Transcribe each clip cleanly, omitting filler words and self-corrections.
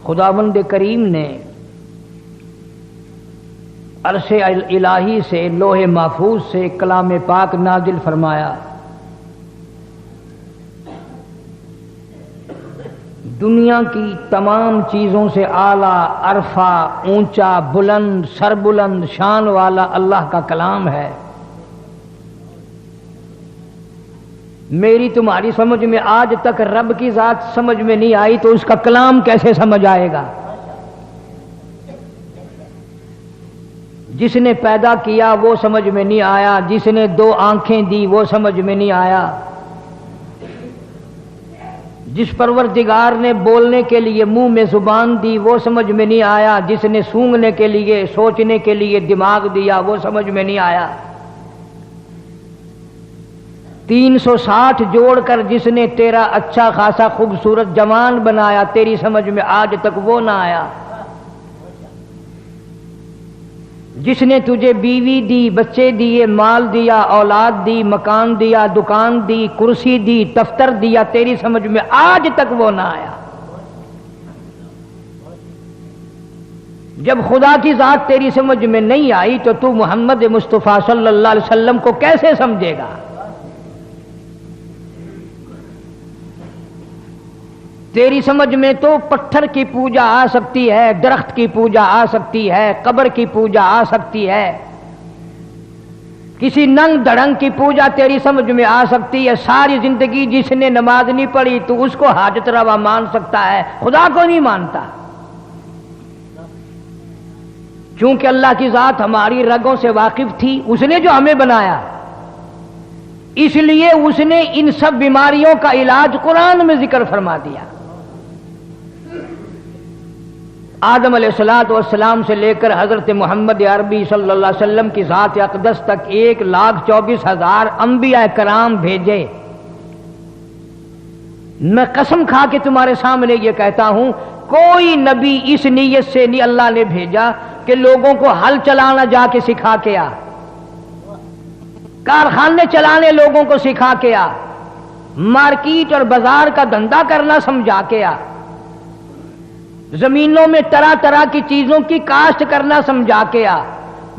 خداوند کریم نے عرش الہی سے لوح محفوظ سے کلام پاک نازل فرمایا. دنیا کی تمام چیزوں سے اعلیٰ، عرفہ، اونچا، بلند، سربلند شان والا اللہ کا کلام ہے. میری تمہاری سمجھ میں آج تک رب کی ذات سمجھ میں نہیں آئی تو اس کا کلام کیسے سمجھ آئے گا؟ جس نے پیدا کیا وہ سمجھ میں نہیں آیا، جس نے دو آنکھیں دی وہ سمجھ میں نہیں آیا، جس پروردگار نے بولنے کے لیے منہ میں زبان دی وہ سمجھ میں نہیں آیا، جس نے سونگھنے کے لیے، سوچنے کے لیے دماغ دیا وہ سمجھ میں نہیں آیا. 360 جوڑ کر جس نے تیرا اچھا خاصا خوبصورت جوان بنایا تیری سمجھ میں آج تک وہ نہ آیا. جس نے تجھے بیوی دی، بچے دیے، مال دیا، اولاد دی، مکان دیا، دکان دی، کرسی دی، دفتر دیا تیری سمجھ میں آج تک وہ نہ آیا. جب خدا کی ذات تیری سمجھ میں نہیں آئی تو محمد مصطفیٰ صلی اللہ علیہ وسلم کو کیسے سمجھے گا؟ تیری سمجھ میں تو پتھر کی پوجا آ سکتی ہے، درخت کی پوجا آ سکتی ہے، قبر کی پوجا آ سکتی ہے، کسی ننگ دڑنگ کی پوجا تیری سمجھ میں آ سکتی ہے. ساری زندگی جس نے نماز نہیں پڑھی تو اس کو حاجت روا مان سکتا ہے، خدا کو نہیں مانتا. چونکہ اللہ کی ذات ہماری رگوں سے واقف تھی، اس نے جو ہمیں بنایا، اس لیے اس نے ان سب بیماریوں کا علاج قرآن میں ذکر فرما دیا. آدم علیہ السلام سے لے کر حضرت محمد عربی صلی اللہ علیہ وسلم کی ذات اقدس تک 1,24,000 انبیاء کرام بھیجے. میں قسم کھا کے تمہارے سامنے یہ کہتا ہوں، کوئی نبی اس نیت سے نہیں اللہ نے بھیجا کہ لوگوں کو ہل چلانا جا کے سکھا کے آ، کارخانے چلانے لوگوں کو سکھا کے آ، مارکیٹ اور بازار کا دھندا کرنا سمجھا کے آ، زمینوں میں طرح طرح کی چیزوں کی کاشت کرنا سمجھا کے آ.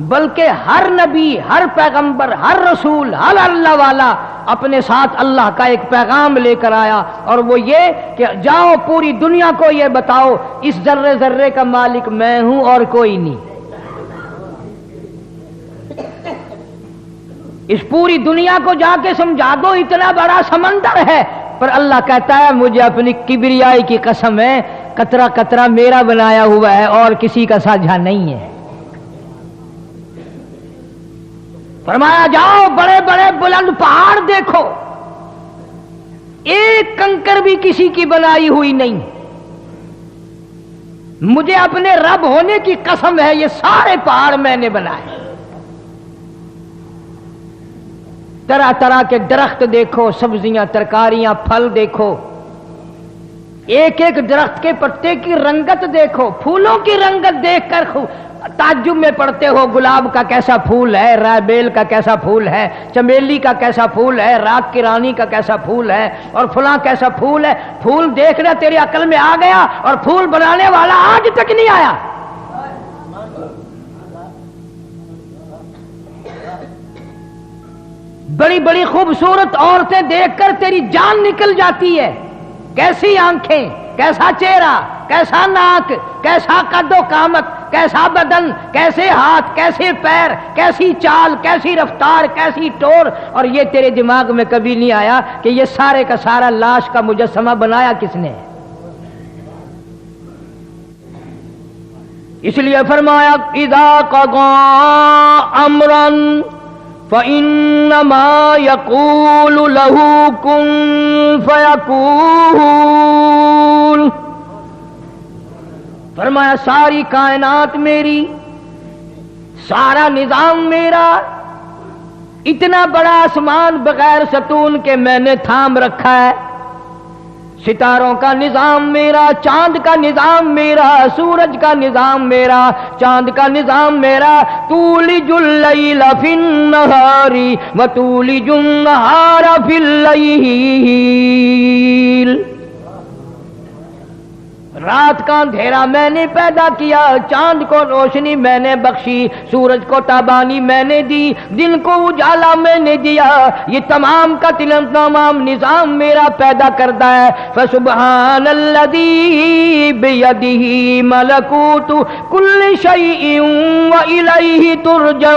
بلکہ ہر نبی، ہر پیغمبر، ہر رسول، ہر اللہ والا اپنے ساتھ اللہ کا ایک پیغام لے کر آیا، اور وہ یہ کہ جاؤ پوری دنیا کو یہ بتاؤ اس ذرے ذرے کا مالک میں ہوں اور کوئی نہیں. اس پوری دنیا کو جا کے سمجھا دو اتنا بڑا سمندر ہے، پر اللہ کہتا ہے مجھے اپنی کبریائی کی قسم ہے، قطرہ قطرہ میرا بنایا ہوا ہے اور کسی کا ساجھا نہیں ہے. فرمایا جاؤ بڑے بڑے بلند پہاڑ دیکھو، ایک کنکر بھی کسی کی بنائی ہوئی نہیں. مجھے اپنے رب ہونے کی قسم ہے یہ سارے پہاڑ میں نے بنائے. طرح طرح کے درخت دیکھو، سبزیاں، ترکاریاں، پھل دیکھو، ایک ایک درخت کے پتے کی رنگت دیکھو، پھولوں کی رنگت دیکھ کر تعجب میں پڑتے ہو. گلاب کا کیسا پھول ہے، رائبیل کا کیسا پھول ہے، چمیلی کا کیسا پھول ہے، رات کی رانی کا کیسا پھول ہے، اور فلاں کیسا پھول ہے. پھول دیکھنا تیری عقل میں آ گیا اور پھول بنانے والا آج تک نہیں آیا. بڑی بڑی خوبصورت عورتیں دیکھ کر تیری جان نکل جاتی ہے. کیسی آنکھیں، کیسا چہرہ، کیسا ناک، کیسا قد و قامت، کیسا بدن، کیسے ہاتھ، کیسے پیر، کیسی چال، کیسی رفتار، کیسی ٹور. اور یہ تیرے دماغ میں کبھی نہیں آیا کہ یہ سارے کا سارا لاش کا مجسمہ بنایا کس نے؟ اس لیے فرمایا اذا قضى امرا فإنما يقول له كن فيكون. فرمایا ساری کائنات میری، سارا نظام میرا، اتنا بڑا آسمان بغیر ستون کے میں نے تھام رکھا ہے. ستاروں کا نظام میرا، چاند کا نظام میرا، سورج کا نظام میرا، چاند کا نظام میرا. تولج اللیل فی النہار وتولج النہار فی اللیل. رات کا اندھیرا میں نے پیدا کیا، چاند کو روشنی میں نے بخشی، سورج کو تابانی میں نے دی، دن کو اجالا میں نے دیا، یہ تمام کا تمام نظام میرا پیدا کرتا ہے۔ فسبحان الذی بیدہ ملکوت کل شیء والیہ ترجعون۔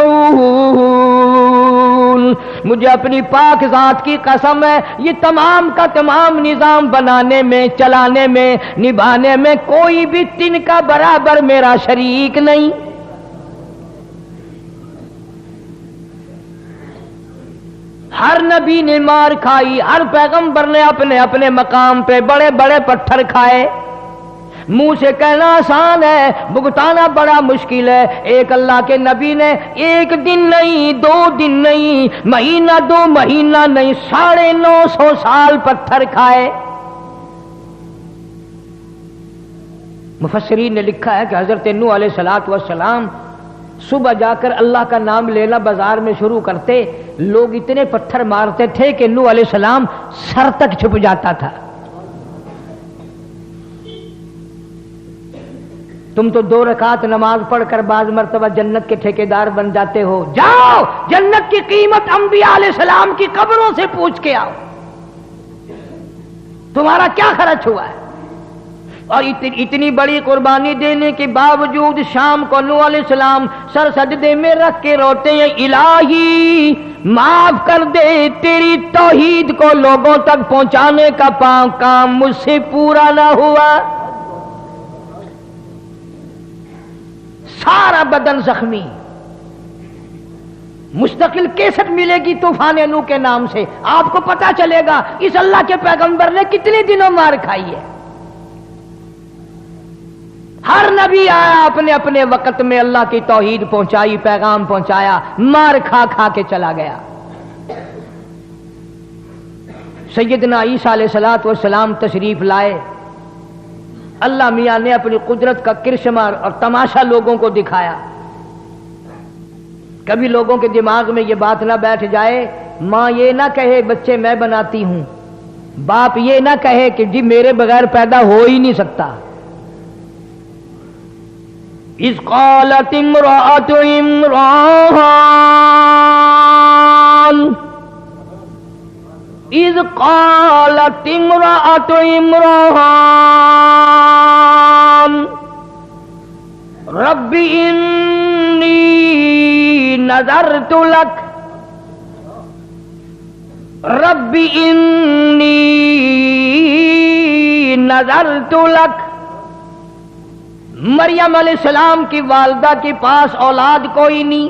مجھے اپنی پاک ذات کی قسم ہے، یہ تمام کا تمام نظام بنانے میں، چلانے میں، نبھانے میں کوئی بھی تن کا برابر میرا شریک نہیں۔ ہر نبی نے مار کھائی، ہر پیغمبر نے اپنے اپنے مقام پہ بڑے بڑے پتھر کھائے۔ منہ سے کہنا آسان ہے، بھگتانا بڑا مشکل ہے۔ ایک اللہ کے نبی نے ایک دن نہیں، 2 دن نہیں، مہینہ 2 مہینہ نہیں، 950 سال پتھر کھائے۔ مفسرین نے لکھا ہے کہ حضرت نوح علیہ السلام صبح جا کر اللہ کا نام لینا بازار میں شروع کرتے، لوگ اتنے پتھر مارتے تھے کہ نوح علیہ السلام سر تک چھپ جاتا تھا۔ تم تو 2 رکعت نماز پڑھ کر بعض مرتبہ جنت کے ٹھیکیدار بن جاتے ہو، جاؤ جنت کی قیمت انبیاء علیہ السلام کی قبروں سے پوچھ کے آؤ، تمہارا کیا خرچ ہوا ہے؟ اور اتنی بڑی قربانی دینے کے باوجود شام کو نوح علیہ السلام سر سجدے میں رکھ کے روتے ہیں، الہی معاف کر دے، تیری توحید کو لوگوں تک پہنچانے کا کام مجھ سے پورا نہ ہوا۔ سارا بدن زخمی، مستقل کیسٹ ملے گی طوفان نوح کے نام سے، آپ کو پتا چلے گا اس اللہ کے پیغمبر نے کتنے دنوں مار کھائی ہے۔ ہر نبی آیا اپنے اپنے وقت میں اللہ کی توحید پہنچائی، پیغام پہنچایا، مار کھا کھا کے چلا گیا۔ سیدنا عیسیٰ علیہ السلام تشریف لائے، اللہ میاں نے اپنی قدرت کا کرشمہ اور تماشا لوگوں کو دکھایا۔ کبھی لوگوں کے دماغ میں یہ بات نہ بیٹھ جائے، ماں یہ نہ کہے بچے میں بناتی ہوں، باپ یہ نہ کہے کہ جی میرے بغیر پیدا ہو ہی نہیں سکتا۔ اذ قالت امرأۃ عمران، اذ قالت امرأۃ عمران رب انی نذرت لک، رب انی نذرت لک۔ مریم علیہ السلام کی والدہ کے پاس اولاد کوئی نہیں،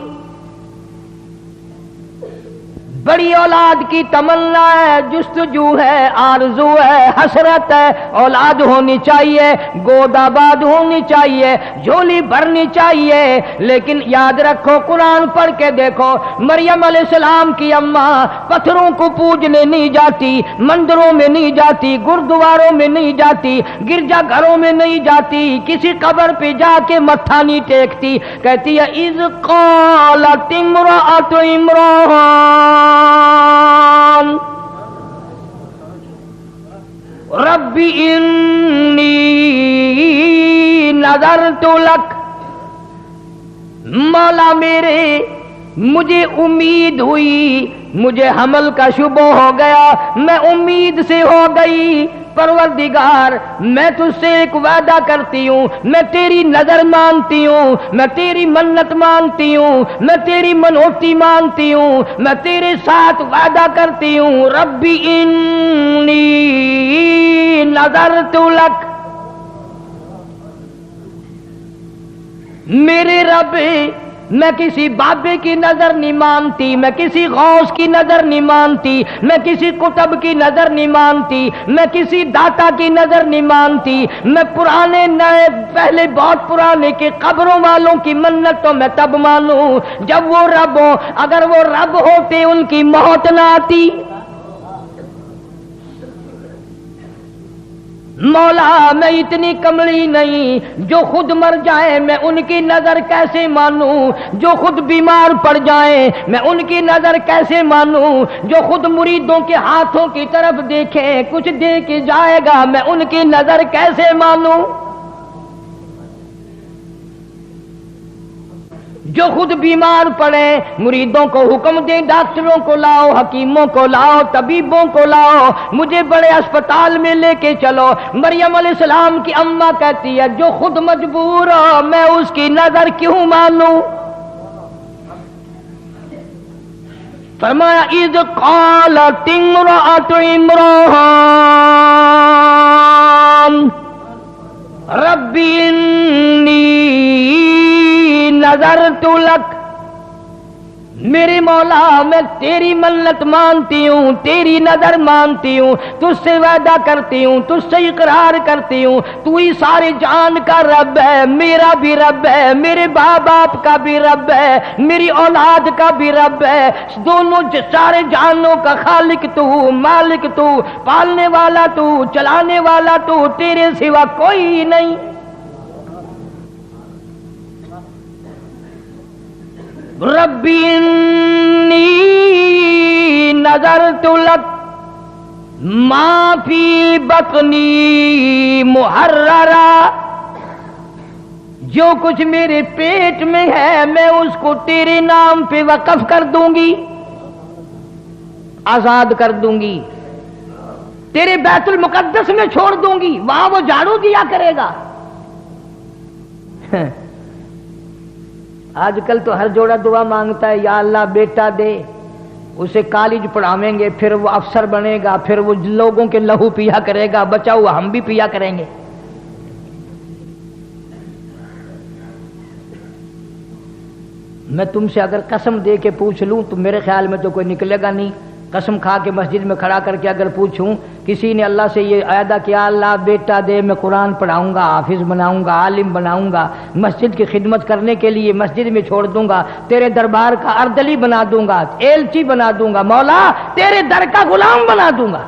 بڑی اولاد کی تمنا ہے، جستجو ہے، آرزو ہے، حسرت ہے، اولاد ہونی چاہیے، گود آباد ہونی چاہیے، جھولی بھرنی چاہیے۔ لیکن یاد رکھو، قرآن پڑھ کے دیکھو، مریم علیہ السلام کی اماں پتھروں کو پوجنے نہیں جاتی، مندروں میں نہیں جاتی، گردواروں میں نہیں جاتی، گرجا گھروں میں نہیں جاتی، کسی قبر پہ جا کے متھا نہیں ٹیکتی، کہتی ہے اذ قالت امرأۃ عمران رب انی نذرت لک، مولا میرے مجھے امید ہوئی، مجھے حمل کا شبہ ہو گیا، میں امید سے ہو گئی، پروردگار میں تجھ سے ایک وعدہ کرتی ہوں، میں تیری نظر مانتی ہوں، میں تیری منت مانتی ہوں، میں تیری منوتی مانتی ہوں، میں تیرے ساتھ وعدہ کرتی ہوں، ربی انی نذرت لک، میرے رب میں کسی بابے کی نظر نہیں مانتی، میں کسی غوث کی نظر نہیں مانتی، میں کسی کتب کی نظر نہیں مانتی، میں کسی داتا کی نظر نہیں مانتی، میں پرانے نئے پہلے بہت پرانے کے قبروں والوں کی منت تو میں تب مانوں جب وہ رب ہو، اگر وہ رب ہوتے ان کی موت نہ آتی۔ مولا میں اتنی کملی نہیں جو خود مر جائیں میں ان کی نظر کیسے مانوں، جو خود بیمار پڑ جائیں میں ان کی نظر کیسے مانوں، جو خود مریدوں کے ہاتھوں کی طرف دیکھیں کچھ دے کے جائے گا میں ان کی نظر کیسے مانوں، جو خود بیمار پڑے مریدوں کو حکم دیں ڈاکٹروں کو لاؤ، حکیموں کو لاؤ، طبیبوں کو لاؤ، مجھے بڑے اسپتال میں لے کے چلو۔ مریم علیہ السلام کی اماں کہتی ہے جو خود مجبور ہو میں اس کی نظر کیوں مانوں؟ فرمایا اذ قالت امرأۃ عمران رب انی نظرت لک، میرے مولا میں تیری منت مانتی ہوں، تیری نظر مانتی ہوں، تجھ سے وعدہ کرتی ہوں، تجھ سے اقرار کرتی ہوں، تو ہی سارے جان کا رب ہے، میرا بھی رب ہے، میرے ماں باپ کا بھی رب ہے، میری اولاد کا بھی رب ہے، دونوں سارے جانوں کا خالق تو، مالک تو، پالنے والا تو، چلانے والا تو، تیرے سوا کوئی نہیں۔ رب انی نظرت لک ما فی بطنی محررا، جو کچھ میرے پیٹ میں ہے میں اس کو تیرے نام پہ وقف کر دوں گی، آزاد کر دوں گی، تیرے بیت المقدس میں چھوڑ دوں گی، وہاں وہ جھاڑو دیا کرے گا۔ آج کل تو ہر جوڑا دعا مانگتا ہے یا اللہ بیٹا دے، اسے کالج پڑھاویں گے، پھر وہ افسر بنے گا، پھر وہ لوگوں کے لہو پیا کرے گا، بچا ہوا ہم بھی پیا کریں گے۔ میں تم سے اگر قسم دے کے پوچھ لوں تو میرے خیال میں تو کوئی نکلے گا نہیں۔ قسم کھا کے مسجد میں کھڑا کر کے اگر پوچھوں کسی نے اللہ سے یہ عہدہ کیا اللہ بیٹا دے میں قرآن پڑھاؤں گا، حافظ بناؤں گا، عالم بناؤں گا، مسجد کی خدمت کرنے کے لیے مسجد میں چھوڑ دوں گا، تیرے دربار کا اردلی بنا دوں گا، ایلچی بنا دوں گا، مولا تیرے در کا غلام بنا دوں گا۔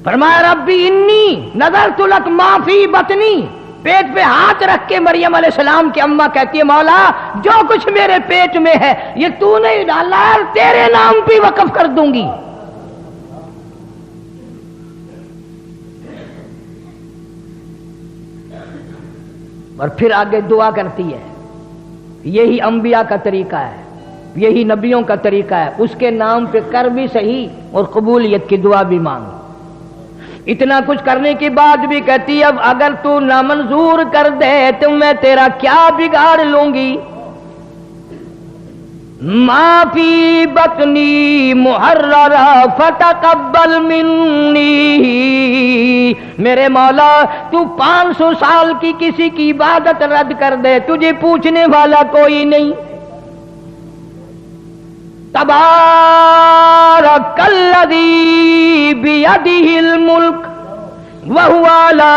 فرمایا ربی انی نظرت لک ما فی بطنی، پیٹ پہ ہاتھ رکھ کے مریم علیہ السلام کی اماں کہتی ہے مولا جو کچھ میرے پیٹ میں ہے یہ تو نہیں ڈالا، تیرے نام پہ وقف کر دوں گی۔ اور پھر آگے دعا کرتی ہے، یہی انبیاء کا طریقہ ہے، یہی نبیوں کا طریقہ ہے، اس کے نام پہ کر بھی صحیح اور قبولیت کی دعا بھی مانگ۔ اتنا کچھ کرنے کے بعد بھی کہتی اب اگر تو نامنظور کر دے تو میں تیرا کیا بگاڑ لوں گی۔ ما فی بطنی محررا فتقبل منی، میرے مولا تو 500 سال کی کسی کی عبادت رد کر دے، تجھے پوچھنے والا کوئی نہیں۔ تبارک الذی بیدہ الملک وہو علی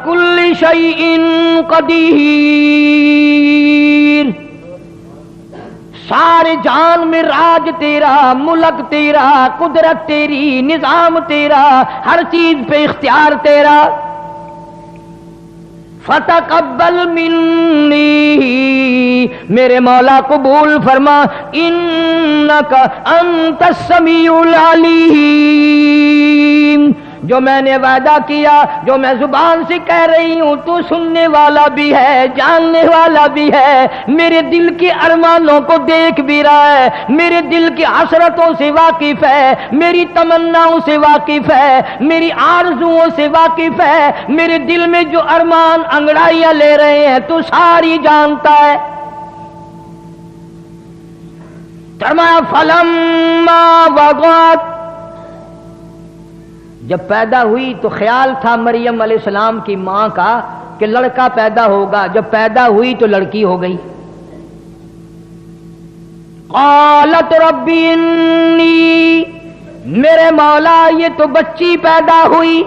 کل شیء قدیر، سارے جان میں راج تیرا، ملک تیرا، قدرت تیری، نظام تیرا، ہر چیز پہ اختیار تیرا۔ فتقبل منی، میرے مولا قبول فرما، انک انت السمیع العلیم، جو میں نے وعدہ کیا، جو میں زبان سے کہہ رہی ہوں تو سننے والا بھی ہے، جاننے والا بھی ہے، میرے دل کے ارمانوں کو دیکھ بھی رہا ہے، میرے دل کی حسرتوں سے واقف ہے، میری تمناؤں سے واقف ہے، میری آرزوؤں سے واقف ہے، میرے دل میں جو ارمان انگڑائیاں لے رہے ہیں تو ساری جانتا ہے۔ فرمایا فلما وضعت، جب پیدا ہوئی تو خیال تھا مریم علیہ السلام کی ماں کا کہ لڑکا پیدا ہوگا، جب پیدا ہوئی تو لڑکی ہو گئی۔ قالت رب انی، میرے مولا یہ تو بچی پیدا ہوئی۔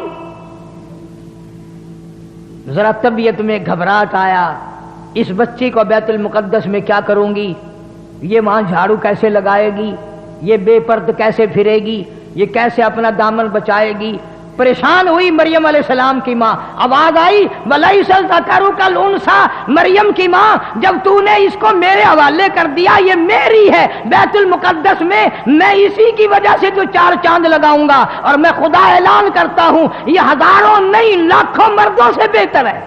ذرا طبیعت میں گھبراہٹ آیا، اس بچی کو بیت المقدس میں کیا کروں گی، یہ وہاں جھاڑو کیسے لگائے گی، یہ بے پرد کیسے پھرے گی، یہ کیسے اپنا دامن بچائے گی؟ پریشان ہوئی مریم علیہ السلام کی ماں، آواز آئی وَلَيْسَ الذَّكَرُ كَالْأُنثىٰ، مریم کی ماں جب تو نے اس کو میرے حوالے کر دیا، یہ میری ہے، بیت المقدس میں میں اسی کی وجہ سے تو 4 چاند لگاؤں گا، اور میں خدا اعلان کرتا ہوں یہ ہزاروں نہیں لاکھوں مردوں سے بہتر ہے۔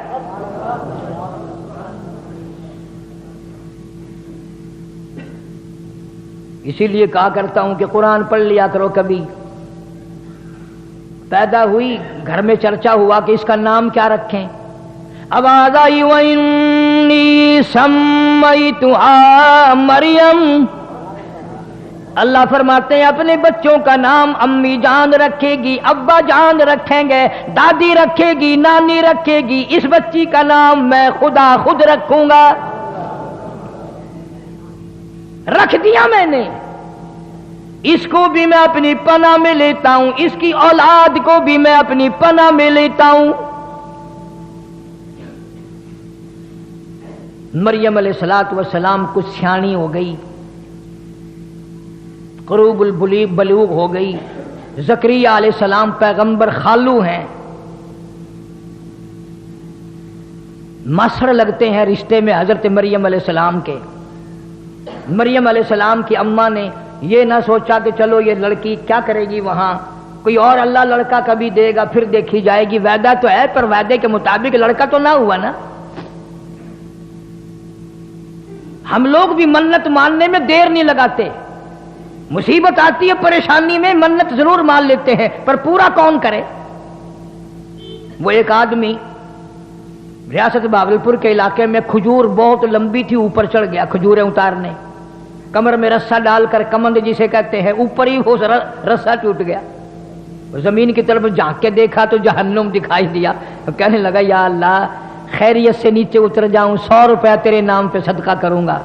اسی لیے کہا کرتا ہوں کہ قرآن پڑھ لیا کرو کبھی۔ پیدا ہوئی، گھر میں چرچا ہوا کہ اس کا نام کیا رکھیں، آواز آئی وَإِنِّي سَمَّيْتُهَا مریم، اللہ فرماتے ہیں اپنے بچوں کا نام امی جان رکھے گی، ابا جان رکھیں گے، دادی رکھے گی، نانی رکھے گی، اس بچی کا نام میں خدا خود رکھوں گا۔ رکھ دیا میں نے، اس کو بھی میں اپنی پناہ میں لیتا ہوں، اس کی اولاد کو بھی میں اپنی پناہ میں لیتا ہوں۔ مریم علیہ السلام کچھ سیانی ہو گئی، قروب البلوغ ہو گئی۔ زکریا علیہ السلام پیغمبر خالو ہیں، مسڑ لگتے ہیں رشتے میں حضرت مریم علیہ السلام کے۔ مریم علیہ السلام کی اماں نے یہ نہ سوچا کہ چلو یہ لڑکی کیا کرے گی وہاں، کوئی اور اللہ لڑکا کبھی دے گا پھر دیکھی جائے گی، وعدہ تو ہے پر وعدے کے مطابق لڑکا تو نہ ہوا نا۔ ہم لوگ بھی منت ماننے میں دیر نہیں لگاتے، مصیبت آتی ہے پریشانی میں منت ضرور مان لیتے ہیں، پر پورا کون کرے؟ وہ ایک آدمی ریاست بھاگلپور کے علاقے میں کھجور بہت لمبی تھی، اوپر چڑھ گیا کھجوریں اتارنے، کمر میں رسا ڈال کر، کمند جسے کہتے ہیں، اوپر ہی وہ رسا ٹوٹ گیا، زمین کی طرف جھانک کے دیکھا تو جہنم دکھائی دیا، کہنے لگا یا اللہ خیریت سے نیچے اتر جاؤں، 100 روپیہ تیرے نام پہ صدقہ کروں گا۔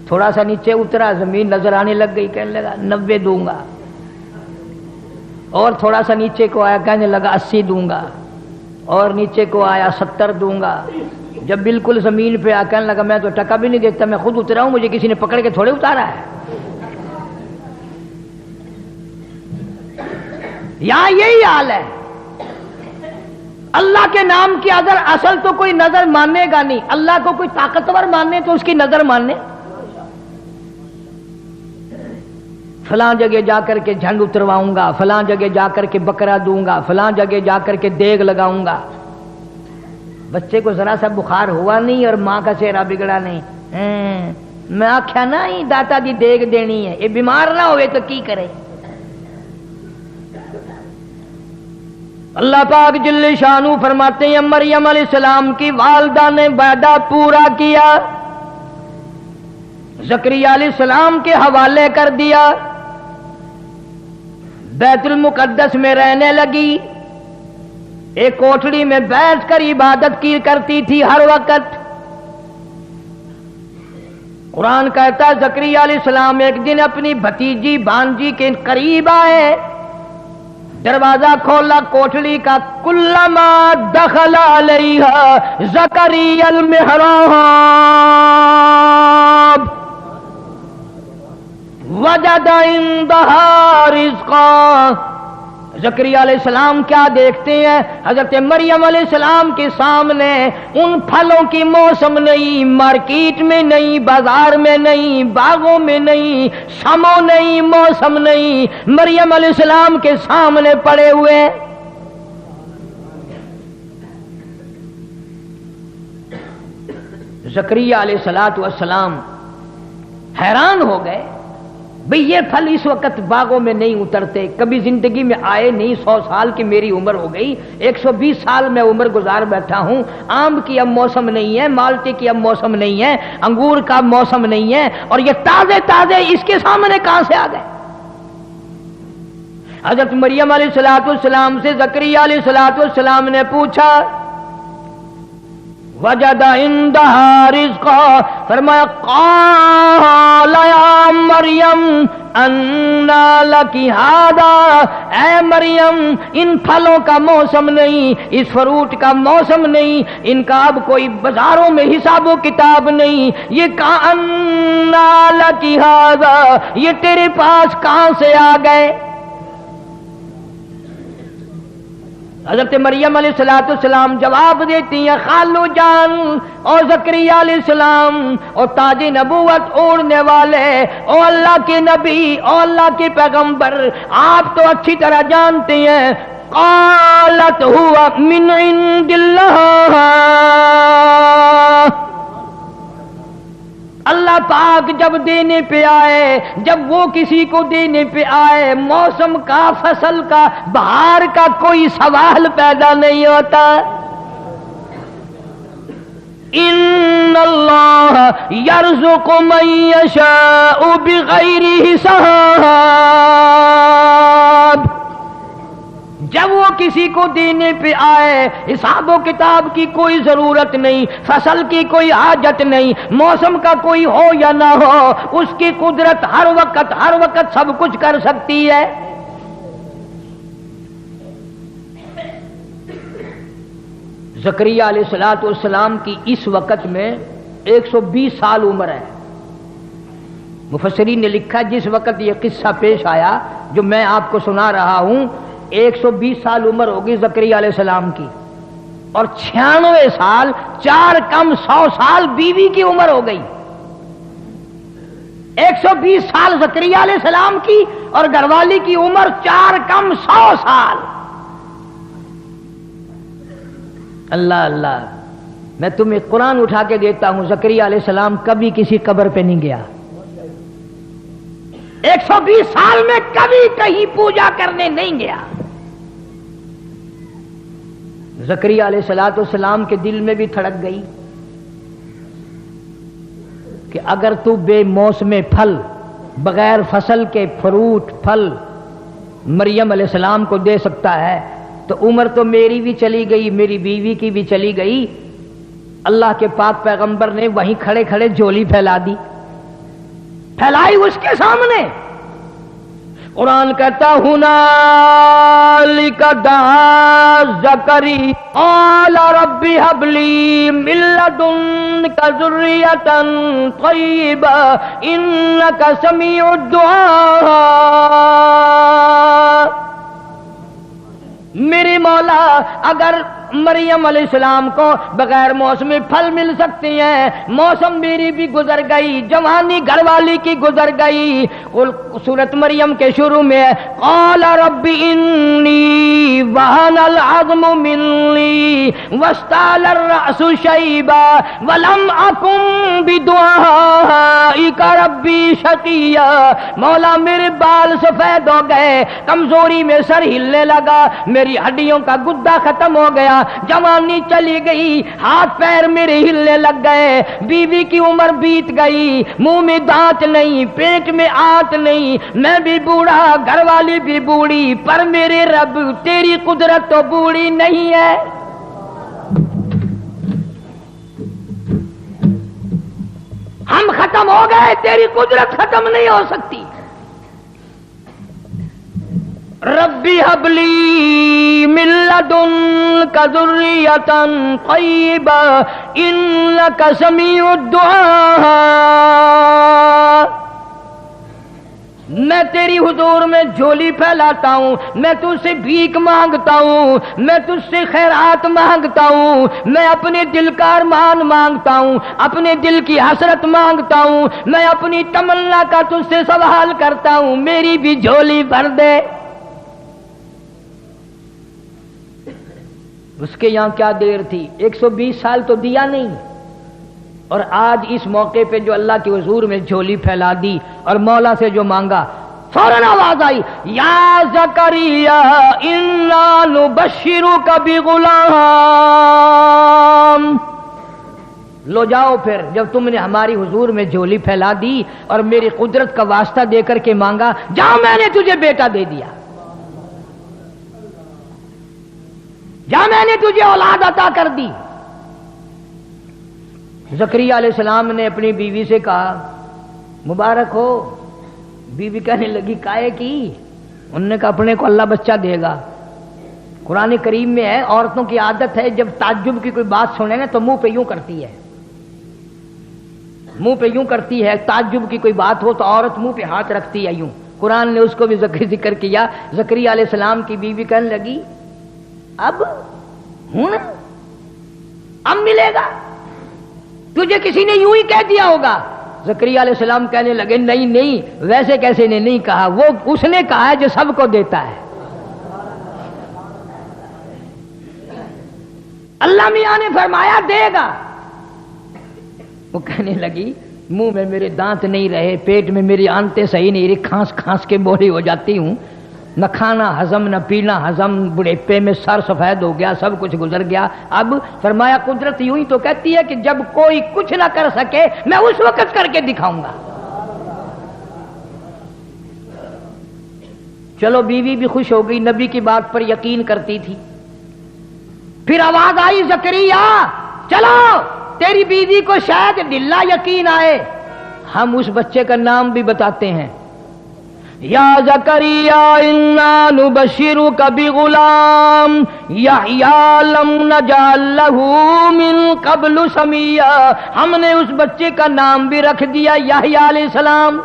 تھوڑا سا نیچے اترا، زمین نظر آنے لگ گئی، کہنے لگا 90 دوں گا، اور تھوڑا سا نیچے کو آیا، کہنے لگا 80 دوں گا، اور نیچے کو آیا 70 دوں گا۔ جب بالکل زمین پہ آ، کہنے لگا میں تو ٹکا بھی نہیں دیتا، میں خود اترا ہوں، مجھے کسی نے پکڑ کے تھوڑے اتارا ہے۔ یہاں یہی حال ہے، اللہ کے نام کی اگر اصل تو کوئی نظر ماننے گا نہیں، اللہ کو کوئی طاقتور ماننے تو اس کی نظر ماننے۔ فلاں جگہ جا کر کے جھنڈ اترواؤں گا، فلاں جگہ جا کر کے بکرا دوں گا، فلاں جگہ جا کر کے دیگ لگاؤں گا۔ بچے کو ذرا سا بخار ہوا نہیں اور ماں کا چہرہ بگڑا نہیں، میں آخیا نا ہی داتا دی دیگ دینی ہے، یہ بیمار نہ ہوئے تو کی کرے۔ اللہ پاک جل شانہ فرماتے ہیں مریم علیہ السلام کی والدہ نے وعدہ پورا کیا، زکریا علیہ السلام کے حوالے کر دیا، بیت المقدس میں رہنے لگی، ایک کوٹڑی میں بیٹھ کر عبادت کی کرتی تھی ہر وقت۔ قرآن کہتا ہے زکریا علیہ السلام ایک دن اپنی بھتیجی بانجی کے قریب آئے، دروازہ کھولا کوٹڑی کا، کلما دخل علیہا زکریا المحراب وجد عندها رزقا۔ زکریا علیہ السلام کیا دیکھتے ہیں؟ حضرت مریم علیہ السلام کے سامنے ان پھلوں کی موسم نہیں، مارکیٹ میں نہیں، بازار میں نہیں، باغوں میں نہیں، سمو نہیں، موسم نہیں، مریم علیہ السلام کے سامنے پڑے ہوئے۔ زکریا علیہ السلام حیران ہو گئے، بھئی یہ پھل اس وقت باغوں میں نہیں اترتے، کبھی زندگی میں آئے نہیں، 100 سال کی میری عمر ہو گئی، 120 سال میں عمر گزار بیٹھا ہوں، آم کی اب موسم نہیں ہے، مالٹے کی اب موسم نہیں ہے، انگور کا موسم نہیں ہے، اور یہ تازے تازے اس کے سامنے کہاں سے آ گئے؟ حضرت مریم علیہ السلام سے زکریا علیہ السلام نے پوچھا، وجد عندها رزقا، فرمایا قال یا مریم انا لکی ھذا، اے مریم ان پھلوں کا موسم نہیں، اس فروٹ کا موسم نہیں، ان کا اب کوئی بازاروں میں حساب و کتاب نہیں، یہ کہاں انا لکی ھذا، یہ تیرے پاس کہاں سے آ گئے؟ حضرت مریم علیہ السلام جواب دیتی ہیں، خالو جان اور زکریا علیہ السلام اور تاج نبوت اوڑھنے والے، او اللہ کے نبی، او اللہ کے پیغمبر، آپ تو اچھی طرح جانتے ہیں، قالت ہوا من عند اللہ، اللہ پاک جب دینے پہ آئے، جب وہ کسی کو دینے پہ آئے، موسم کا، فصل کا، بہار کا کوئی سوال پیدا نہیں ہوتا۔ ان اللہ یرزق من یشاء بغیر حساب، جب وہ کسی کو دینے پہ آئے، حساب و کتاب کی کوئی ضرورت نہیں، فصل کی کوئی حاجت نہیں، موسم کا کوئی ہو یا نہ ہو، اس کی قدرت ہر وقت سب کچھ کر سکتی ہے۔ زکریا علیہ السلام کی اس وقت میں 120 سال عمر ہے۔ مفسرین نے لکھا جس وقت یہ قصہ پیش آیا جو میں آپ کو سنا رہا ہوں، 120 سال عمر ہوگی زکریا علیہ السلام کی، اور 96 سال 4 کم 100 سال بیوی کی عمر ہو گئی۔ 120 سال زکریا علیہ السلام کی اور گھر والی کی عمر 4 کم 100 سال۔ اللہ اللہ، میں تمہیں قرآن اٹھا کے دیتا ہوں، زکریا علیہ السلام کبھی کسی قبر پہ نہیں گیا، 120 سال میں کبھی کہیں پوجا کرنے نہیں گیا۔ زکریا علیہ السلام کے دل میں بھی تھڑک گئی کہ اگر تو بے موسم پھل، بغیر فصل کے فروٹ پھل مریم علیہ السلام کو دے سکتا ہے تو عمر تو میری بھی چلی گئی، میری بیوی کی بھی چلی گئی۔ اللہ کے پاک پیغمبر نے وہیں کھڑے کھڑے جھولی پھیلا دی، پھیلائی اس کے سامنے۔ قرآن کہتا ہنالک دعا زکریا قال رب هب لي من لدنك ذرية طيبة إنك سميع الدعاء۔ میرے مولا، اگر مریم علیہ السلام کو بغیر موسم پھل مل سکتے ہیں، موسم میری بھی گزر گئی، جوانی گھر والی کی گزر گئی۔ سورۃ مریم کے شروع میں قال رب انی وہن العظم منی واشتعل الرأس شیبا ولم اکن بدعائک ربی شقیا۔ مولا میرے بال سفید ہو گئے، کمزوری میں سر ہلنے لگا، میری ہڈیوں کا گدا ختم ہو گیا، جوانی چلی گئی، ہاتھ پیر میرے ہلنے لگ گئے، بیوی کی عمر بیت گئی، منہ میں دانت نہیں، پیٹ میں آنت نہیں، میں بھی بوڑھا، گھر والی بھی بوڑھی، پر میرے رب تیری قدرت تو بوڑھی نہیں ہے۔ ہم ختم ہو گئے، تیری قدرت ختم نہیں ہو سکتی۔ ربی حب لی من لدنک ذریۃ طیبہ انک سمیع الدعاء۔ میں تیری حضور میں جھولی پھیلاتا ہوں، میں تجھ سے بھیک مانگتا ہوں، میں تجھ سے خیرات مانگتا ہوں، میں اپنے دل کا ارمان مانگتا ہوں، اپنے دل کی حسرت مانگتا ہوں، میں اپنی تمنا کا تجھ سے سوال کرتا ہوں، میری بھی جھولی بھر دے۔ اس کے یہاں کیا دیر تھی، 120 سال تو دیا نہیں، اور آج اس موقع پہ جو اللہ کے حضور میں جھولی پھیلا دی اور مولا سے جو مانگا، فوراً آواز آئی یا زکریا انا نبشرک بغلام۔ لو جاؤ، پھر جب تم نے ہماری حضور میں جھولی پھیلا دی اور میری قدرت کا واسطہ دے کر کے مانگا، جاؤ میں نے تجھے بیٹا دے دیا، جا میں نے تجھے اولاد عطا کر دی۔ زکریا علیہ السلام نے اپنی بیوی سے کہا مبارک ہو۔ بیوی کہنے لگی کائے کی؟ انہوں نے کہا اپنے کو اللہ بچہ دے گا۔ قرآن کریم میں ہے، عورتوں کی عادت ہے جب تعجب کی کوئی بات سنے نا تو منہ پہ یوں کرتی ہے، منہ پہ یوں کرتی ہے، تعجب کی کوئی بات ہو تو عورت منہ پہ ہاتھ رکھتی ہے یوں۔ قرآن نے اس کو بھی ذکر کیا۔ زکریا علیہ السلام کی بیوی کہنے لگی اب ہوں اب ملے گا؟ تجھے کسی نے یوں ہی کہہ دیا ہوگا۔ زکریا علیہ السلام کہنے لگے نہیں نہیں، ویسے کیسے نے نہیں کہا، وہ اس نے کہا ہے جو سب کو دیتا ہے۔ اللہ میاں نے فرمایا دے گا۔ وہ کہنے لگی منہ میں میرے دانت نہیں رہے، پیٹ میں میری آنتیں صحیح نہیں رہی، کھانس کھانس کے بولی ہو جاتی ہوں، نہ کھانا ہضم نہ پینا ہضم، بڑھیپے میں سر سفید ہو گیا، سب کچھ گزر گیا۔ اب فرمایا قدرت یوں ہی تو کہتی ہے کہ جب کوئی کچھ نہ کر سکے میں اس وقت کر کے دکھاؤں گا۔ چلو بیوی بھی خوش ہو گئی، نبی کی بات پر یقین کرتی تھی۔ پھر آواز آئی زکریا چلو تیری بیوی کو شاید دلہ یقین آئے، ہم اس بچے کا نام بھی بتاتے ہیں۔ یا زکریا انا نبشرک بغلام یحییٰ لم نجعل لہ من قبل سمیا، ہم نے اس بچے کا نام بھی رکھ دیا یحییٰ علیہ السلام۔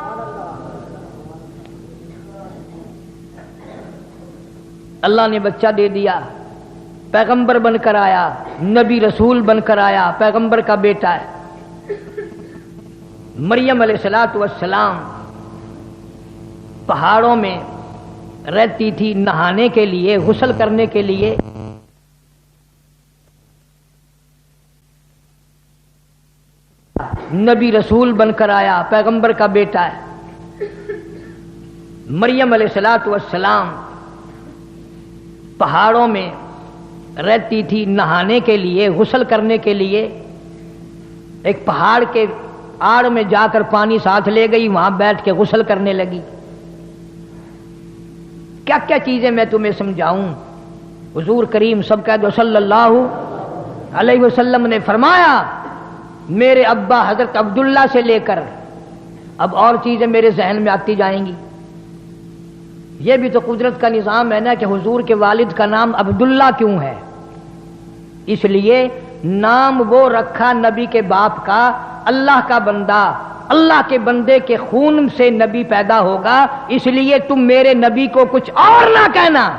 اللہ نے بچہ دے دیا، پیغمبر بن کر آیا، نبی رسول بن کر آیا، پیغمبر کا بیٹا ہے۔ مریم علیہ السلام پہاڑوں میں رہتی تھی، نہانے کے لیے، غسل کرنے کے لیے۔ نبی رسول بن کر آیا، پیغمبر کا بیٹا ہے۔ مریم علیہ السلام پہاڑوں میں رہتی تھی، نہانے کے لیے، غسل کرنے کے لیے۔ ایک پہاڑ کے آڑ میں جا کر پانی ساتھ لے گئی، وہاں بیٹھ کے غسل کرنے لگی۔ کیا کیا چیزیں میں تمہیں سمجھاؤں، حضور کریم سب کہہ دو صلی اللہ علیہ وسلم نے فرمایا میرے ابا حضرت عبداللہ سے لے کر اب اور چیزیں میرے ذہن میں آتی جائیں گی۔ یہ بھی تو قدرت کا نظام ہے نا کہ حضور کے والد کا نام عبداللہ کیوں ہے؟ اس لیے نام وہ رکھا نبی کے باپ کا، اللہ کا بندہ، اللہ کے بندے کے خون سے نبی پیدا ہوگا، اس لیے تم میرے نبی کو کچھ اور نہ کہنا۔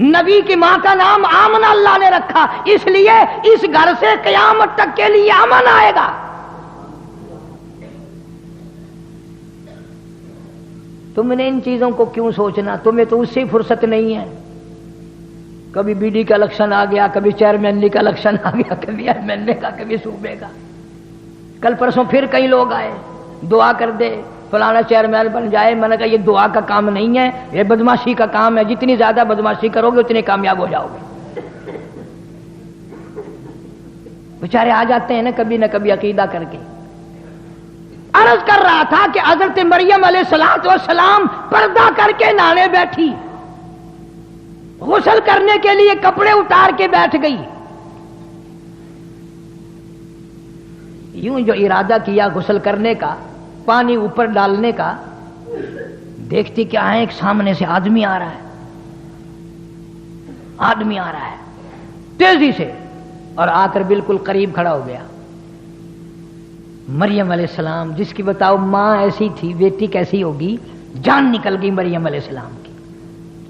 نبی کی ماں کا نام آمنہ اللہ نے رکھا، اس لیے اس گھر سے قیامت تک کے لیے امن آئے گا۔ تم نے ان چیزوں کو کیوں سوچنا؟ تمہیں تو اس سے فرصت نہیں ہے۔ کبھی بی ڈی کا الیکشن آ گیا، کبھی چیئرمین کا الیکشن آ گیا، کبھی ایم ایل اے کا، کبھی صوبے کا۔ کل پرسوں پھر کئی لوگ آئے دعا کر دے فلانا چیئرمین بن جائے۔ میں نے کہا یہ دعا کا کام نہیں ہے، یہ بدماشی کا کام ہے، جتنی زیادہ بدماشی کرو گے اتنے کامیاب ہو جاؤ گے۔ بیچارے آ جاتے ہیں نا کبھی عقیدہ کر کے۔ عرض کر رہا تھا کہ حضرت مریم علیہ السلام پردہ کر کے نہانے بیٹھی، غسل کرنے کے لیے کپڑے اتار کے بیٹھ گئی۔ یوں جو ارادہ کیا غسل کرنے کا، پانی اوپر ڈالنے کا، دیکھتی کیا ہے، ایک سامنے سے آدمی آ رہا ہے، آدمی آ رہا ہے تیزی سے، اور آ کر بالکل قریب کھڑا ہو گیا۔ مریم علیہ السلام جس کی بتاؤ ماں ایسی تھی، بیٹی کیسی ہوگی؟ جان نکل گئی مریم علیہ السلام کی،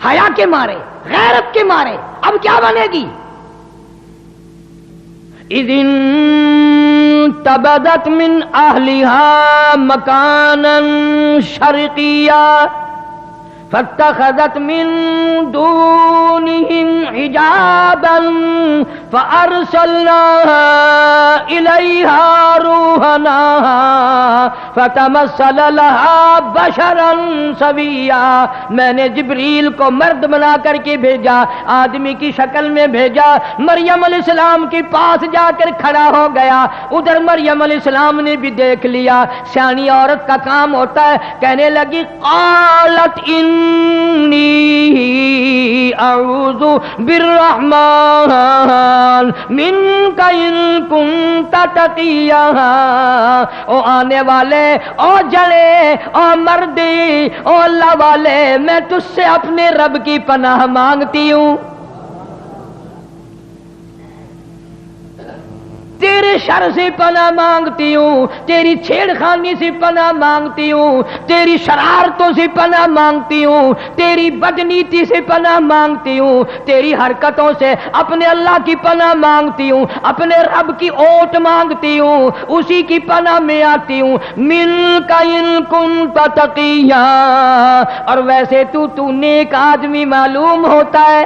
حیا کے مارے، غیرت کے مارے۔ اب کیا بنے گی؟ اذن تبدت من اہلها مکانا شرقیا فاتخذت من دونهم حجابا فارسلنا الیہا روحنا فتمثل لها بشرا سویا، میں نے جبریل کو مرد بنا کر کے بھیجا، آدمی کی شکل میں بھیجا، مریم علیہ السلام کے پاس جا کر کھڑا ہو گیا۔ ادھر مریم علیہ السلام نے بھی دیکھ لیا، سیانی عورت کا کام ہوتا ہے، کہنے لگی قالت انی اعوذ بالرحمن منک ان کنت تقیا۔ او آنے والے، او جڑے، او مردی، او اللہ والے، میں تجھ سے اپنے رب کی پناہ مانگتی ہوں۔ تیرے شر سے پناہ مانگتی ہوں، تیری چھیڑخانی سے پناہ مانگتی ہوں، تیری شرارتوں سے پناہ مانگتی ہوں، تیری بدنیتی سے پناہ مانگتی ہوں، تیری حرکتوں سے اپنے اللہ کی پناہ مانگتی ہوں، اپنے رب کی اوٹ مانگتی ہوں، اسی کی پناہ میں آتی ہوں۔ من کا ان کنت تقیا، اور ویسے تو نیک آدمی معلوم ہوتا ہے۔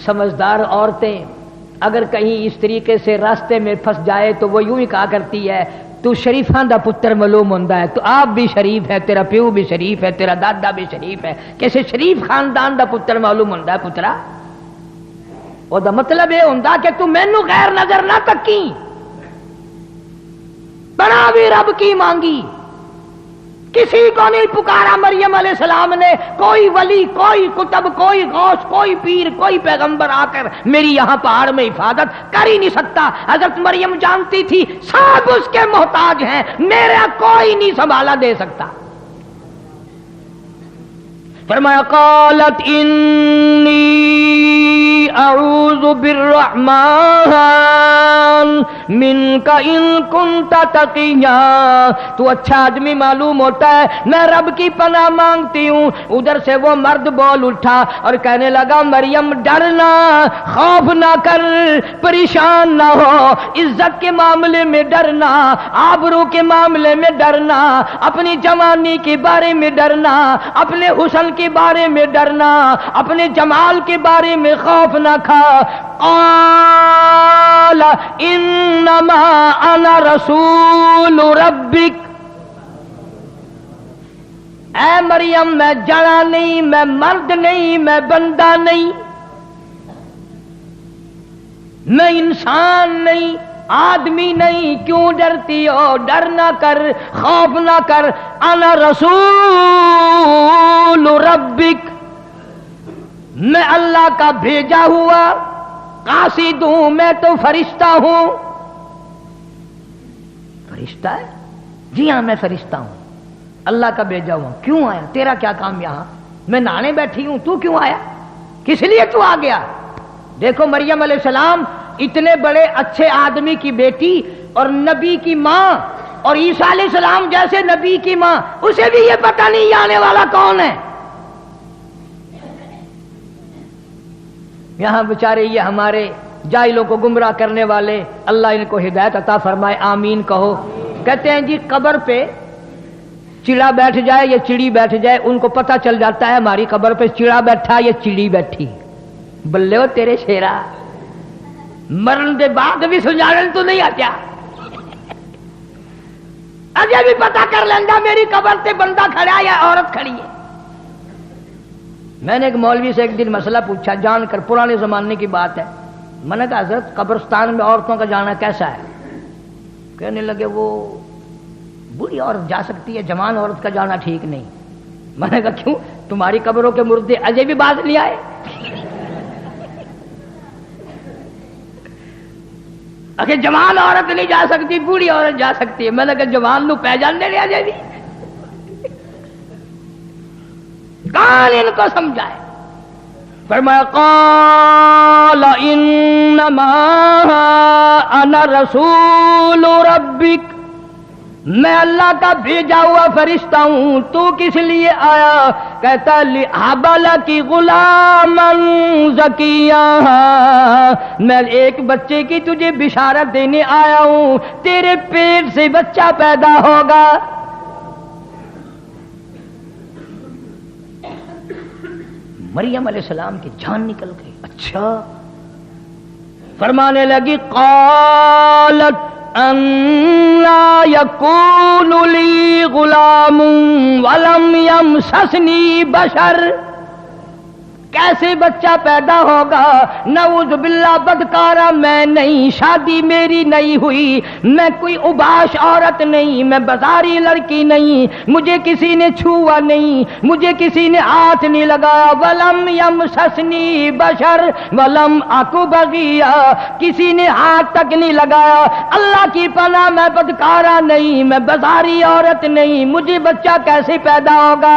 سمجھدار عورتیں اگر کہیں اس طریقے سے راستے میں پھنس جائے تو وہ یوں ہی کہا کرتی ہے تو شریفاں دا پتر معلوم ہوندا ہے، تو آپ بھی شریف ہے، تیرا پیو بھی شریف ہے، تیرا دادا بھی شریف ہے، کیسے شریف خاندان دا پتر معلوم ہوندا ہے پترا؟ وہ دا مطلب یہ ہوندا کہ تو مینوں غیر نظر نہ تکی، بنا بھی رب کی مانگی، کسی کو نہیں پکارا مریم علیہ السلام نے، کوئی ولی، کوئی کتب، کوئی غوث، کوئی پیر، کوئی پیغمبر آ کر میری یہاں پہاڑ میں حفاظت کر ہی نہیں سکتا۔ حضرت مریم جانتی تھی سب اس کے محتاج ہیں، میرا کوئی نہیں سنبھالا دے سکتا۔ فرمایا قالت انی اعوذ بالرحمن منک ان کنت تقیا، تو اچھا آدمی معلوم ہوتا ہے، میں رب کی پناہ مانگتی ہوں۔ ادھر سے وہ مرد بول اٹھا اور کہنے لگا مریم ڈرنا، خوف نہ کر، پریشان نہ ہو، عزت کے معاملے میں ڈرنا، آبرو کے معاملے میں ڈرنا، اپنی جوانی کے بارے میں ڈرنا، اپنے حسن کے بارے میں ڈرنا، اپنے جمال کے بارے میں خوف نہ کھا۔ قال انما انا رسول ربک، اے مریم میں جڑا نہیں، میں مرد نہیں، میں بندہ نہیں، میں انسان نہیں، آدمی نہیں، کیوں ڈرتی ہو؟ ڈر نہ کر، خوف نہ کر، انا رسول ربک، میں اللہ کا بھیجا ہوا قاصد ہوں، میں تو فرشتہ ہوں۔ فرشتہ ہے؟ جی ہاں میں فرشتہ ہوں، اللہ کا بھیجا ہوا۔ کیوں آیا؟ تیرا کیا کام یہاں؟ میں نہانے بیٹھی ہوں، تو کیوں آیا؟ کس لیے تو آ گیا؟ دیکھو مریم علیہ السلام اتنے بڑے اچھے آدمی کی بیٹی اور نبی کی ماں، اور عیسیٰ علیہ السلام جیسے نبی کی ماں، اسے بھی یہ پتہ نہیں آنے والا کون ہے۔ یہاں بیچارے یہ ہمارے جاہلوں کو گمراہ کرنے والے، اللہ ان کو ہدایت عطا فرمائے، آمین کہو۔ کہتے ہیں جی قبر پہ چڑا بیٹھ جائے یا چڑی بیٹھ جائے، ان کو پتہ چل جاتا ہے ہماری قبر پہ چڑا بیٹھا یا چڑی بیٹھی۔ بلے ہو تیرے شیرا، مرن دے بعد بھی سنجھالن تو نہیں آتیا، اجے بھی پتہ کر لینا میری قبر تے بندہ کھڑا یا عورت کھڑی ہے۔ میں نے ایک مولوی سے ایک دن مسئلہ پوچھا جان کر، پرانے زمانے کی بات ہے، میں نے کہا حضرت قبرستان میں عورتوں کا جانا کیسا ہے؟ کہنے لگے وہ بوڑھی عورت جا سکتی ہے، جوان عورت کا جانا ٹھیک نہیں۔ میں نے کہا کیوں؟ تمہاری قبروں کے مردے اجے بھی باز نہیں آئے؟ اگر جوان عورت نہیں جا سکتی، بوڑھی عورت جا سکتی ہے۔ میں نے کہا جوان نو پہچان دے لیا جی، کون ان کو سمجھائے؟ فرمایا قال انما انا رسول ربک، میں اللہ کا بھیجا ہوا فرشتہ ہوں، تو کس لیے آیا؟ کہتا لِأَهَبَ لَكِ غُلَامًا زَكِيًّا، میں ایک بچے کی تجھے بشارت دینے آیا ہوں، تیرے پیٹ سے بچہ پیدا ہوگا۔ مریم علیہ السلام کی جان نکل گئی۔ اچھا، فرمانے لگی قالت انا یکون لی غلام ولم یمسسنی بشر، کیسے بچہ پیدا ہوگا؟ نعوذ باللہ، بدکارا میں نہیں، شادی میری نہیں ہوئی، میں کوئی اوباش عورت نہیں، میں بازاری لڑکی نہیں، مجھے کسی نے چھوا نہیں، مجھے کسی نے ہاتھ نہیں لگایا۔ ولم یمسسنی بشر ولم اکو بغیا، کسی نے ہاتھ تک نہیں لگایا۔ اللہ کی پناہ، میں بدکارا نہیں، میں بازاری عورت نہیں، مجھے بچہ کیسے پیدا ہوگا؟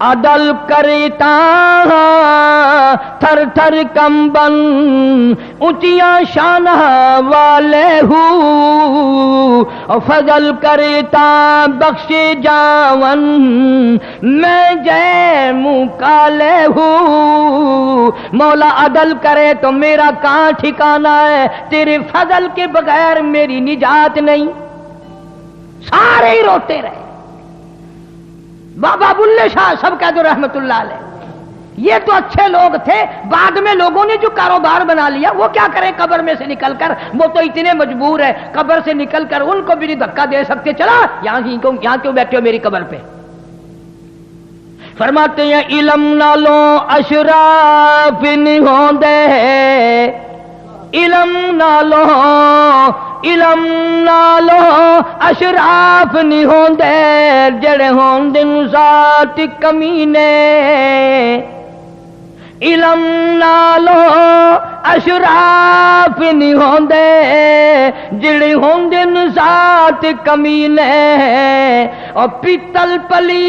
عدل کرتا تھر تھر کمبن اونچیاں شان والے ہوں فضل کرتا بخش جاون میں جے منہ کالے ہوں مولا عدل کرے تو میرا کہاں ٹھکانا ہے تیرے فضل کے بغیر میری نجات نہیں سارے ہی روتے رہے بابا بلے شاہ سب کہہ دو رحمت اللہ علیہ یہ تو اچھے لوگ تھے بعد میں لوگوں نے جو کاروبار بنا لیا وہ کیا کریں قبر میں سے نکل کر وہ تو اتنے مجبور ہے قبر سے نکل کر ان کو بھی نہیں دھکا دے سکتے چلا یہاں کیوں بیٹھے ہو میری قبر پہ فرماتے ہیں علم نالوں اشراف نہیں ہوندے علم نالوں اشراف نہیں ہوندے جڑے ہوندے ذات کمینے علم نالوں اشراف نہیں ہوندے جڑے ہوندے ذات کمینے اور پیتل پلیت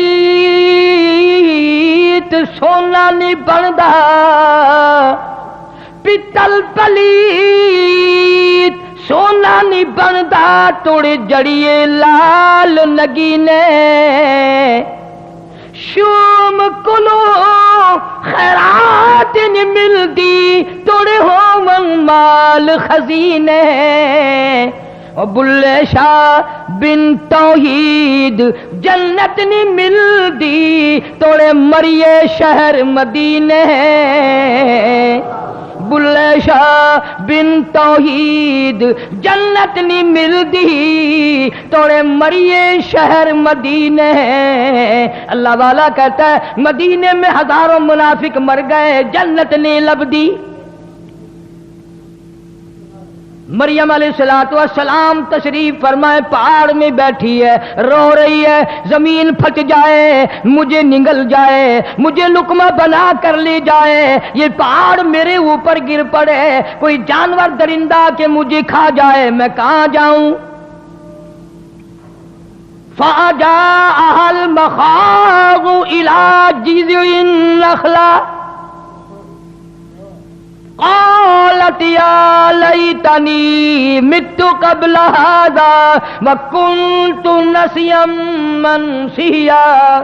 سونا نہیں بندا پیتل پلیت سونا نہیں بندا توڑے جڑیے لال نگینے شوم کلو خیرات نہیں ملدی توڑے ہومن مال خزینے اور بلے شاہ بن توحید جنت نہیں ملدی توڑے مریے شہر مدینے بلے شاہ بن توحید جنت نہیں ملدی توڑے مریے شہر مدینے اللہ والا کہتا ہے مدینے میں ہزاروں منافق مر گئے جنت نہیں لبدی مریم علیہ السلام تشریف فرمائے پہاڑ میں بیٹھی ہے رو رہی ہے زمین پھٹ جائے مجھے نگل جائے مجھے لقمہ بنا کر لے جائے یہ پہاڑ میرے اوپر گر پڑے کوئی جانور درندہ کہ مجھے کھا جائے میں کہاں جاؤں فَأَجَاءَهَا الْمَخَاضُ إِلَى جِذْعِ النَّخْلَةِ قالت یا لیتنی مت قبل هذا وکنت نسیا منسیا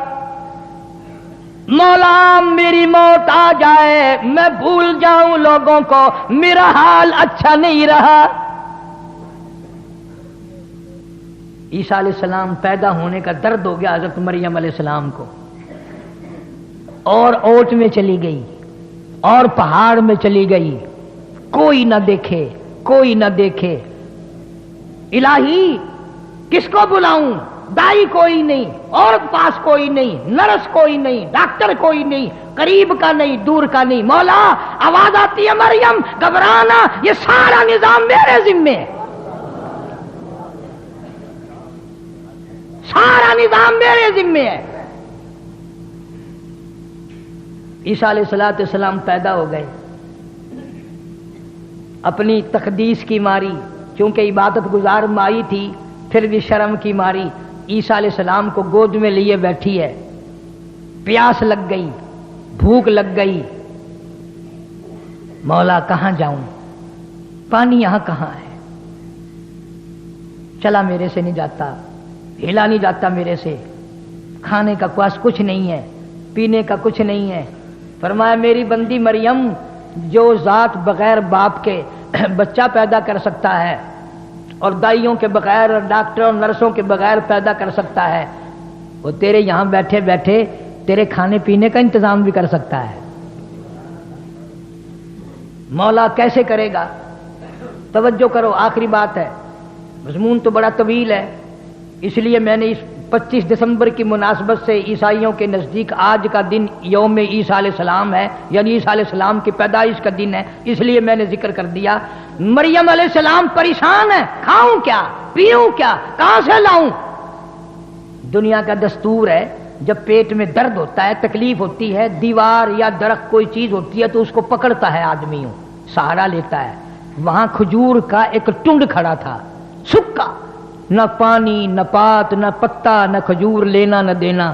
مولا میری موت آ جائے میں بھول جاؤں لوگوں کو میرا حال اچھا نہیں رہا عیسیٰ علیہ السلام پیدا ہونے کا درد ہو گیا حضرت مریم علیہ السلام کو اور اوٹ میں چلی گئی اور پہاڑ میں چلی گئی کوئی نہ دیکھے کوئی نہ دیکھے الہی کس کو بلاؤں دائی کوئی نہیں اور پاس کوئی نہیں نرس کوئی نہیں ڈاکٹر کوئی نہیں قریب کا نہیں دور کا نہیں مولا آواز آتی ہے مریم گھبرانا یہ سارا نظام میرے ذمے ہے سارا نظام میرے ذمے ہے عیسیٰ علیہ السلام پیدا ہو گئے اپنی تقدیس کی ماری چونکہ عبادت گزار مائی تھی پھر بھی شرم کی ماری عیسیٰ علیہ السلام کو گود میں لیے بیٹھی ہے پیاس لگ گئی بھوک لگ گئی مولا کہاں جاؤں پانی یہاں کہاں ہے چلا میرے سے نہیں جاتا ہلا نہیں جاتا میرے سے کھانے کا پاس کچھ نہیں ہے پینے کا کچھ نہیں ہے فرمایا میری بندی مریم جو ذات بغیر باپ کے بچہ پیدا کر سکتا ہے اور دائیوں کے بغیر اور ڈاکٹر اور نرسوں کے بغیر پیدا کر سکتا ہے وہ تیرے یہاں بیٹھے بیٹھے تیرے کھانے پینے کا انتظام بھی کر سکتا ہے مولا کیسے کرے گا توجہ کرو آخری بات ہے مضمون تو بڑا طویل ہے اس لیے میں نے اس 25 دسمبر کی مناسبت سے عیسائیوں کے نزدیک آج کا دن یوم عیسیٰ علیہ السلام ہے یعنی عیسیٰ علیہ السلام کی پیدائش کا دن ہے اس لیے میں نے ذکر کر دیا مریم علیہ السلام پریشان ہے کھاؤں کیا پیوں کیا کہاں سے لاؤں دنیا کا دستور ہے جب پیٹ میں درد ہوتا ہے تکلیف ہوتی ہے دیوار یا درخت کوئی چیز ہوتی ہے تو اس کو پکڑتا ہے آدمی سہارا لیتا ہے وہاں کھجور کا ایک ٹنڈ کھڑا تھا سکا نہ پانی نہ پات نہ پتا نہ کھجور لینا نہ دینا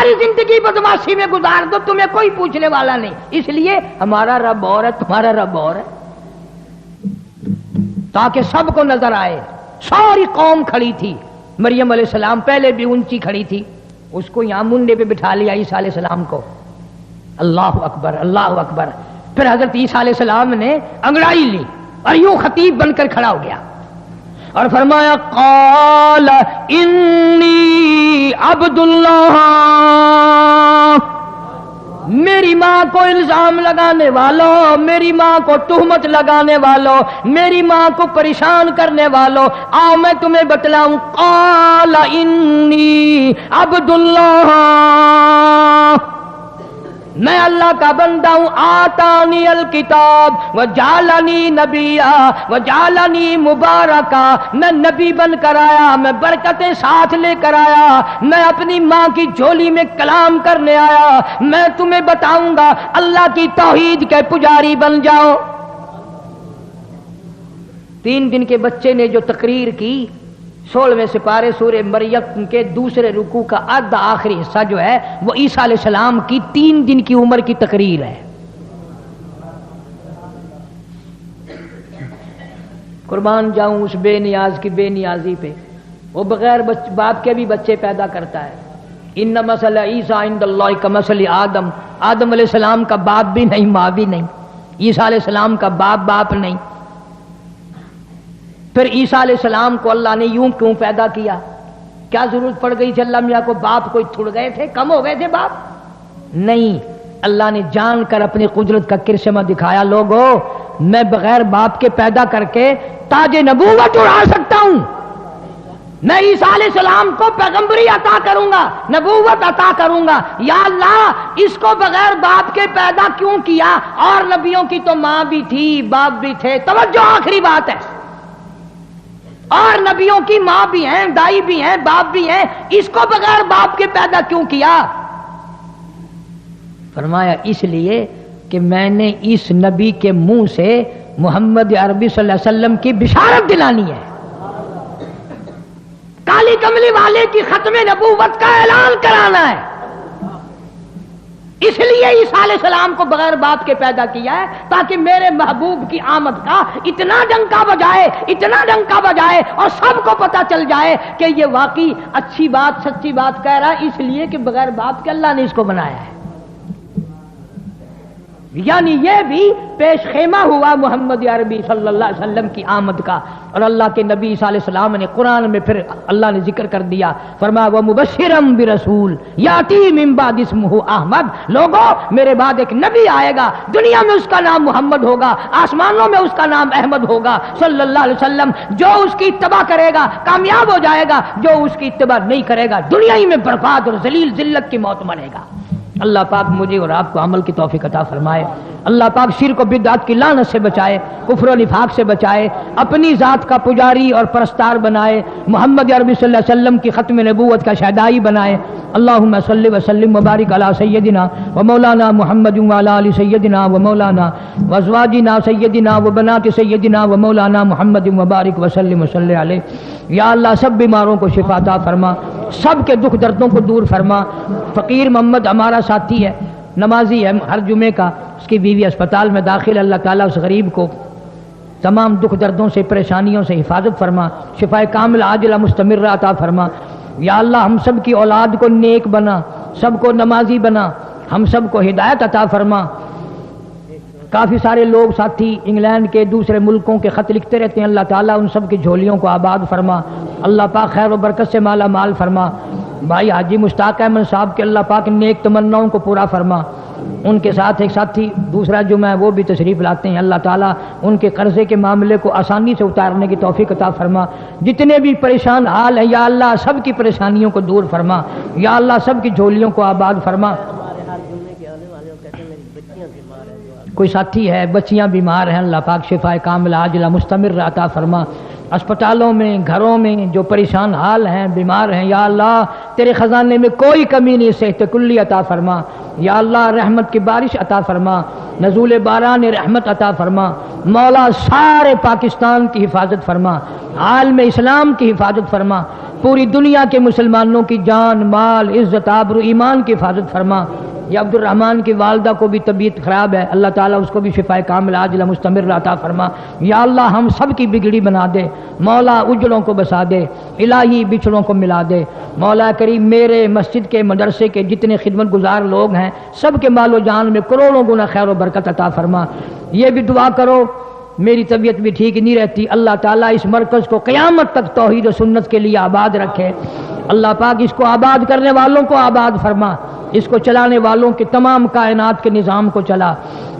ساری زندگی بدماشی میں گزار دو، تمہیں کوئی پوچھنے والا نہیں، اس لیے ہمارا رب اور ہے، تمہارا رب اور ہے، تاکہ سب کو نظر آئے۔ ساری قوم کھڑی تھی، مریم علیہ السلام پہلے بھی اونچی کھڑی تھی، اس کو یہاں منڈے پہ بٹھا لیا عیسیٰ علیہ السلام کو، اللہ اکبر اللہ اکبر۔ پھر حضرت عیسیٰ علیہ السلام نے انگڑائی لی اور یوں خطیب بن کر کھڑا ہو گیا اور فرمایا قال انی عبد اللہ۔ میری ماں کو الزام لگانے والوں، میری ماں کو تہمت لگانے والوں، میری ماں کو پریشان کرنے والوں، آؤ میں تمہیں بتلاؤں، قال انی عبد اللہ، میں اللہ کا بندہ ہوں، آتانی الکتاب وجعلنی نبیا وجعلنی مبارکا، میں نبی بن کر آیا، میں برکتیں ساتھ لے کر آیا، میں اپنی ماں کی جھولی میں کلام کرنے آیا، میں تمہیں بتاؤں گا اللہ کی توحید کے پجاری بن جاؤ۔ 3 دن کے بچے نے جو تقریر کی، 16ویں سپارے سورہ مریم کے دوسرے رکوع کا آدھا آخری حصہ جو ہے وہ عیسیٰ علیہ السلام کی 3 دن کی عمر کی تقریر ہے۔ قربان جاؤں اس بے نیاز کی بے نیازی پہ، وہ بغیر باپ کے بھی بچے پیدا کرتا ہے۔ ان مثل عیسیٰ عند اللہ کمثل آدم، آدم علیہ السلام کا باپ بھی نہیں ماں بھی نہیں، عیسیٰ علیہ السلام کا باپ نہیں۔ پھر عیسیٰ علیہ السلام کو اللہ نے یوں کیوں پیدا کیا؟ کیا ضرورت پڑ گئی تھی اللہ میاں کو؟ باپ کوئی تھڑ گئے تھے، کم ہو گئے تھے باپ؟ نہیں، اللہ نے جان کر اپنی قدرت کا کرشمہ دکھایا، لوگو میں بغیر باپ کے پیدا کر کے تاج نبوت اڑا سکتا ہوں، میں عیسیٰ علیہ السلام کو پیغمبری عطا کروں گا، نبوت عطا کروں گا۔ یا اللہ اس کو بغیر باپ کے پیدا کیوں کیا؟ اور نبیوں کی تو ماں بھی تھی باپ بھی تھے، توجہ آخری بات ہے، اور نبیوں کی ماں بھی ہیں دائی بھی ہیں باپ بھی ہیں، اس کو بغیر باپ کے پیدا کیوں کیا؟ فرمایا اس لیے کہ میں نے اس نبی کے منہ سے محمد عربی صلی اللہ علیہ وسلم کی بشارت دلانی ہے، کالی کملی والے کی ختم نبوت کا اعلان کرانا ہے، اس لیے عیسیٰ علیہ السلام کو بغیر باپ کے پیدا کیا ہے، تاکہ میرے محبوب کی آمد کا اتنا ڈنکا بجائے، اتنا ڈنکا بجائے اور سب کو پتا چل جائے کہ یہ واقعی اچھی بات سچی بات کہہ رہا ہے، اس لیے کہ بغیر باپ کے اللہ نے اس کو بنایا ہے۔ یعنی یہ بھی پیش خیمہ ہوا محمد عربی صلی اللہ علیہ وسلم کی آمد کا، اور اللہ کے نبی عیسیٰ علیہ السلام نے قرآن میں پھر اللہ نے ذکر کر دیا، فرمایا وَمُبَشِّرًا بِرَسُولٍ يَأْتِي مِن بَعْدِ اسْمُهُ احمد، لوگوں میرے بعد ایک نبی آئے گا، دنیا میں اس کا نام محمد ہوگا، آسمانوں میں اس کا نام احمد ہوگا صلی اللہ علیہ وسلم، جو اس کی اتباع کرے گا کامیاب ہو جائے گا، جو اس کی اتباع نہیں کرے گا دنیا ہی میں برباد اور ذلیل ذلت کی موت مرے گا۔ اللہ پاک مجھے اور آپ کو عمل کی توفیق عطا فرمائے، اللہ پاک شرک و بدعت کی لعنت سے بچائے، کفر و نفاق سے بچائے، اپنی ذات کا پجاری اور پرستار بنائے، محمد عربی صلی اللہ علیہ وسلم کی ختم نبوت کا شہدائی بنائے۔ اللہم صلی وسلم وبارک علی سیدنا و مولانا محمد وعلی آل سیدنا و مولانا و ازواجنا سیدنا و بنات سیدنا و مولانا محمد وبارک وسلم وصلی علیہ۔ یا اللہ سب بیماروں کو شفا عطا فرما، سب کے دکھ دردوں کو دور فرما۔ فقیر محمد ہمارا ساتھی ہے، نمازی ہے ہر جمعے کا، اس کی بیوی اسپتال میں داخل، اللہ تعالیٰ اس غریب کو تمام دکھ دردوں سے پریشانیوں سے حفاظت فرما، شفا کامل عاجلہ مستمرہ عطا فرما۔ یا اللہ ہم سب کی اولاد کو نیک بنا، سب کو نمازی بنا، ہم سب کو ہدایت عطا فرما۔ کافی سارے لوگ ساتھی انگلینڈ کے دوسرے ملکوں کے خط لکھتے رہتے ہیں، اللہ تعالیٰ ان سب کی جھولیوں کو آباد فرما، اللہ پاک خیر و برکت سے مالا مال فرما۔ بھائی حاجی مشتاق احمد صاحب کے اللہ پاک نیک تمناؤں کو پورا فرما، ان کے ساتھ ایک ساتھی دوسرا جمعہ وہ بھی تشریف لاتے ہیں، اللہ تعالیٰ ان کے قرضے کے معاملے کو آسانی سے اتارنے کی توفیق عطا فرما۔ جتنے بھی پریشان حال ہیں یا اللہ سب کی پریشانیوں کو دور فرما، یا اللہ سب کی جھولیوں کو آباد فرما۔ کوئی ساتھی ہے بچیاں بیمار ہیں، اللہ پاک شفا کاملہ عاجلہ مستمر عطا فرما۔ اسپتالوں میں گھروں میں جو پریشان حال ہیں بیمار ہیں، یا اللہ تیرے خزانے میں کوئی کمی نہیں، صحت کلی عطا فرما۔ یا اللہ رحمت کی بارش عطا فرما، نزول باران رحمت عطا فرما۔ مولا سارے پاکستان کی حفاظت فرما، عالم اسلام کی حفاظت فرما۔ پوری دنیا کے مسلمانوں کی جان مال عزت آبرو ایمان کی حفاظت فرما۔ یا عبد الرحمن کی والدہ کو بھی طبیعت خراب ہے، اللہ تعالیٰ اس کو بھی شفاء کامل عاجلہ مستمر عطا فرما۔ یا اللہ ہم سب کی بگڑی بنا دے، مولا اجڑوں کو بسا دے، الہی بچھڑوں کو ملا دے۔ مولا کریم میرے مسجد کے مدرسے کے جتنے خدمت گزار لوگ ہیں سب کے مال و جان میں کروڑوں گنا خیر و برکت عطا فرما۔ یہ بھی دعا کرو میری طبیعت بھی ٹھیک نہیں رہتی، اللہ تعالیٰ اس مرکز کو قیامت تک توحید و سنت کے لیے آباد رکھے۔ اللہ پاک اس کو آباد کرنے والوں کو آباد فرما، اس کو چلانے والوں کے تمام کائنات کے نظام کو چلا۔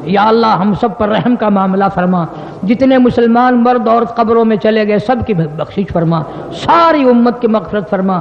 یا اللہ ہم سب پر رحم کا معاملہ فرما، جتنے مسلمان مرد عورت قبروں میں چلے گئے سب کی بخشش فرما، ساری امت کی مغفرت فرما۔